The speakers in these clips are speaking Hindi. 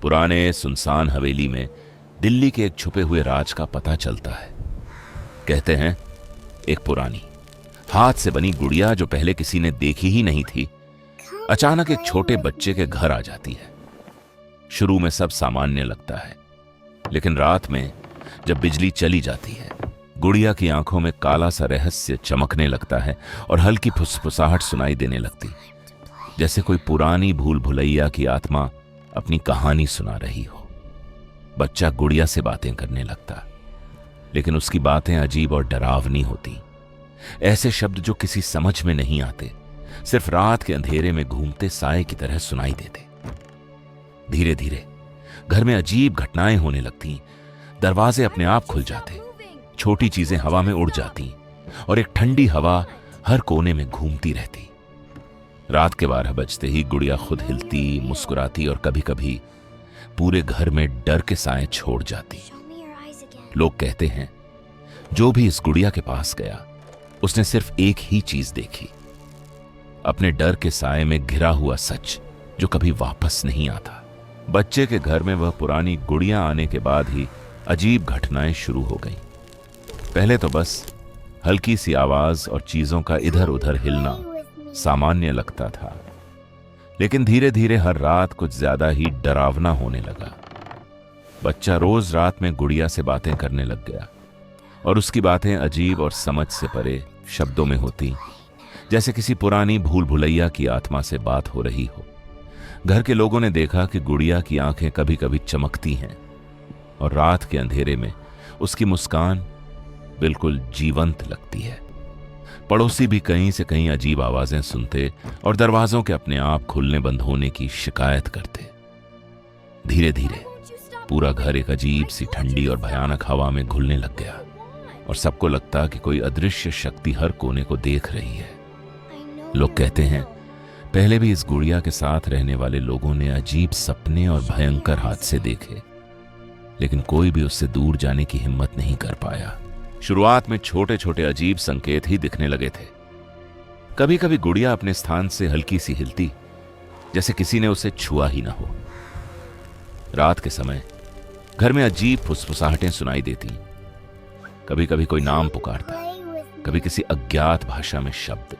पुराने सुनसान हवेली में दिल्ली के एक छुपे हुए राज का पता चलता है। कहते हैं एक पुरानी हाथ से बनी गुड़िया जो पहले किसी ने देखी ही नहीं थी, अचानक एक छोटे बच्चे के घर आ जाती है। शुरू में सब सामान्य लगता है, लेकिन रात में जब बिजली चली जाती है, गुड़िया की आंखों में काला सा रहस्य चमकने लगता है और हल्की फुसफुसाहट सुनाई देने लगती, जैसे कोई पुरानी भूल भुलैया की आत्मा अपनी कहानी सुना रही हो। बच्चा गुड़िया से बातें करने लगता, लेकिन उसकी बातें अजीब और डरावनी होती। ऐसे शब्द जो किसी समझ में नहीं आते, सिर्फ रात के अंधेरे में घूमते साए की तरह सुनाई देते। धीरे धीरे घर में अजीब घटनाएं होने लगती। दरवाजे अपने आप खुल जाते, छोटी चीजें हवा में उड़ जाती और एक ठंडी हवा हर कोने में घूमती रहती। रात के 12 बजते ही गुड़िया खुद हिलती, मुस्कुराती और कभी कभी पूरे घर में डर के साए छोड़ जाती। लोग कहते हैं जो भी इस गुड़िया के पास गया उसने सिर्फ एक ही चीज देखी, अपने डर के साए में घिरा हुआ सच जो कभी वापस नहीं आता। बच्चे के घर में वह पुरानी गुड़िया आने के बाद ही अजीब घटनाएं शुरू हो गईं। पहले तो बस हल्की सी आवाज और चीजों का इधर उधर हिलना सामान्य लगता था, लेकिन धीरे धीरे हर रात कुछ ज्यादा ही डरावना होने लगा। बच्चा रोज रात में गुड़िया से बातें करने लग गया और उसकी बातें अजीब और समझ से परे शब्दों में होती, जैसे किसी पुरानी भूल भुलैया की आत्मा से बात हो रही हो। घर के लोगों ने देखा कि गुड़िया की आंखें कभी कभी चमकती हैं और रात के अंधेरे में उसकी मुस्कान बिल्कुल जीवंत लगती है। पड़ोसी भी कहीं से कहीं अजीब आवाजें सुनते और दरवाजों के अपने आप खुलने बंद होने की शिकायत करते। धीरे धीरे पूरा घर एक अजीब सी ठंडी और भयानक हवा में घुलने लग गया और सबको लगता कि कोई अदृश्य शक्ति हर कोने को देख रही है। लोग कहते हैं पहले भी इस गुड़िया के साथ रहने वाले लोगों ने अजीब सपने और भयंकर हादसे देखे, लेकिन कोई भी उससे दूर जाने की हिम्मत नहीं कर पाया। शुरुआत में छोटे छोटे अजीब संकेत ही दिखने लगे थे। कभी कभी गुड़िया अपने स्थान से हल्की सी हिलती, जैसे किसी ने उसे छुआ ही ना हो। रात के समय घर में अजीब फुसफुसाहटें सुनाई देती। कभी कभी कोई नाम पुकारता, कभी किसी अज्ञात भाषा में शब्द।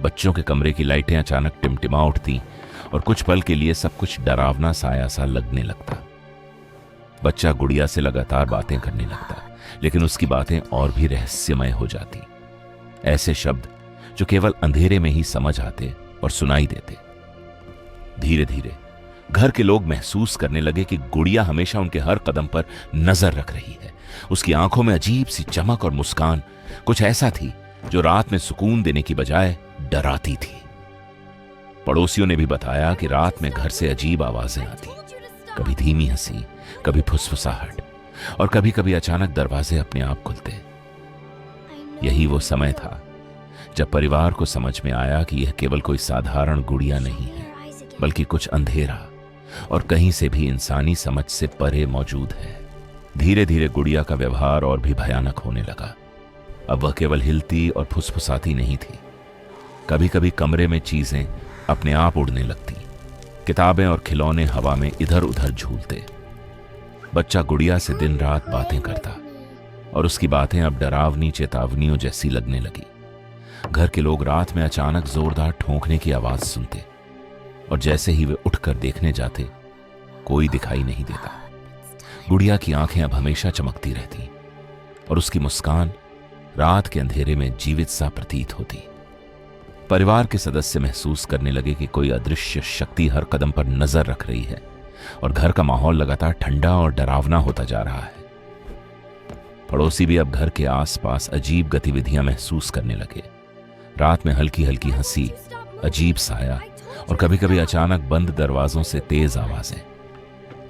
बच्चों के कमरे की लाइटें अचानक टिमटिमा उठती और कुछ पल के लिए सब कुछ डरावना साया सा लगने लगता। बच्चा गुड़िया से लगातार बातें करने लगता, लेकिन उसकी बातें और भी रहस्यमय हो जाती। ऐसे शब्द जो केवल अंधेरे में ही समझ आते और सुनाई देते। धीरे धीरे घर के लोग महसूस करने लगे कि गुड़िया हमेशा उनके हर कदम पर नजर रख रही है। उसकी आंखों में अजीब सी चमक और मुस्कान कुछ ऐसा थी जो रात में सुकून देने की बजाय डराती थी। पड़ोसियों ने भी बताया कि रात में घर से अजीब आवाजें आती, कभी धीमी हंसी, कभी फुसफुसाहट और कभी कभी अचानक दरवाजे अपने आप खुलते। यही वो समय था जब परिवार को समझ में आया कि यह केवल कोई साधारण गुड़िया नहीं है, बल्कि कुछ अंधेरा और कहीं से भी इंसानी समझ से परे मौजूद है। धीरे धीरे गुड़िया का व्यवहार और भी भयानक होने लगा। अब वह केवल हिलती और फुसफुसाती नहीं थी। कभी कभी कमरे में चीजें अपने आप उड़ने लगती, किताबें और खिलौने हवा में इधर उधर झूलते। बच्चा गुड़िया से दिन रात बातें करता और उसकी बातें अब डरावनी चेतावनियों जैसी लगने लगी। घर के लोग रात में अचानक जोरदार ठोंकने की आवाज सुनते और जैसे ही वे उठकर देखने जाते, कोई दिखाई नहीं देता। गुड़िया की आंखें अब हमेशा चमकती रहती और उसकी मुस्कान रात के अंधेरे में जीवित सा प्रतीत होती। परिवार के सदस्य महसूस करने लगे कि कोई अदृश्य शक्ति हर कदम पर नजर रख रही है और घर का माहौल लगातार ठंडा और डरावना होता जा रहा है। पड़ोसी भी अब घर के आसपास अजीब गतिविधियां महसूस करने लगे। रात में हल्की हल्की हंसी, अजीब साया और कभी कभी अचानक बंद दरवाजों से तेज आवाजें।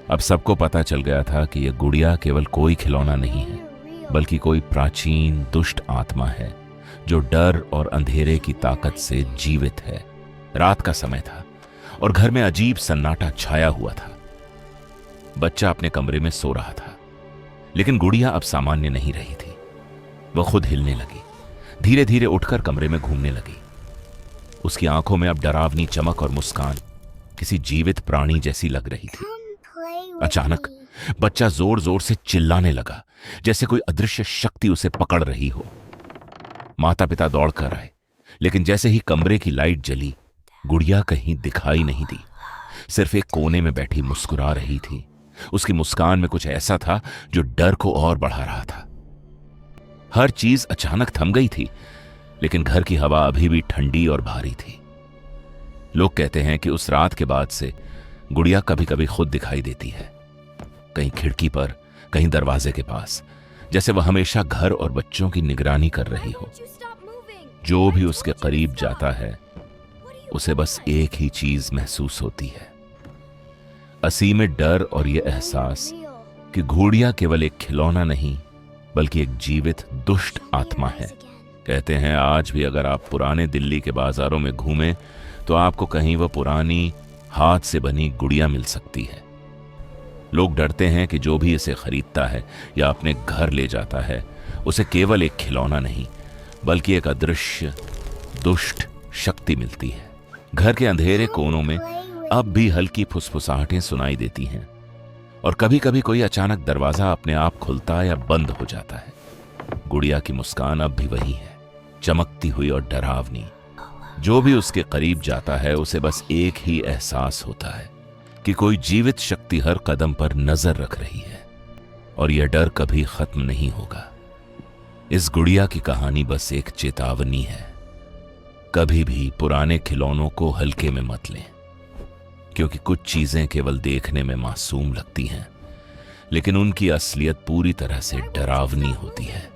अब सबको पता चल गया था कि यह गुड़िया केवल कोई खिलौना नहीं है, बल्कि कोई प्राचीन दुष्ट आत्मा है जो डर और अंधेरे की ताकत से जीवित है। रात का समय था और घर में अजीब सन्नाटा छाया हुआ था। बच्चा अपने कमरे में सो रहा था, लेकिन गुड़िया अब सामान्य नहीं रही थी। वह खुद हिलने लगी, धीरे धीरे उठकर कमरे में घूमने लगी। उसकी आंखों में अब डरावनी चमक और मुस्कान किसी जीवित प्राणी जैसी लग रही थी। अचानक बच्चा जोर जोर से चिल्लाने लगा, जैसे कोई अदृश्य शक्ति उसे पकड़ रही हो। माता पिता दौड़कर आए, लेकिन जैसे ही कमरे की लाइट जली, गुड़िया कहीं दिखाई नहीं दी। सिर्फ एक कोने में बैठी मुस्कुरा रही थी। उसकी मुस्कान में कुछ ऐसा था जो डर को और बढ़ा रहा था। हर चीज अचानक थम गई थी, लेकिन घर की हवा अभी भी ठंडी और भारी थी। लोग कहते हैं कि उस रात के बाद से गुड़िया कभी कभी खुद दिखाई देती है, कहीं खिड़की पर, कहीं दरवाजे के पास, जैसे वह हमेशा घर और बच्चों की निगरानी कर रही हो। जो भी उसके करीब जाता है उसे बस एक ही चीज महसूस होती है, असीम डर और यह एहसास कि गुड़िया केवल एक खिलौना नहीं बल्कि एक जीवित दुष्ट आत्मा है। कहते हैं आज भी अगर आप पुराने दिल्ली के बाजारों में घूमें तो आपको कहीं वह पुरानी हाथ से बनी गुड़िया मिल सकती है। लोग डरते हैं कि जो भी इसे खरीदता है या अपने घर ले जाता है उसे केवल एक खिलौना नहीं बल्कि एक अदृश्य दुष्ट शक्ति मिलती है। घर के अंधेरे कोनों में अब भी हल्की फुसफुसाहटें सुनाई देती हैं और कभी कभी कोई अचानक दरवाजा अपने आप खुलता या बंद हो जाता है। गुड़िया की मुस्कान अब भी वही है, चमकती हुई और डरावनी। जो भी उसके करीब जाता है उसे बस एक ही एहसास होता है कि कोई जीवित शक्ति हर कदम पर नजर रख रही है और यह डर कभी खत्म नहीं होगा। इस गुड़िया की कहानी बस एक चेतावनी है, कभी भी पुराने खिलौनों को हल्के में मत लें, क्योंकि कुछ चीजें केवल देखने में मासूम लगती हैं, लेकिन उनकी असलियत पूरी तरह से डरावनी होती है।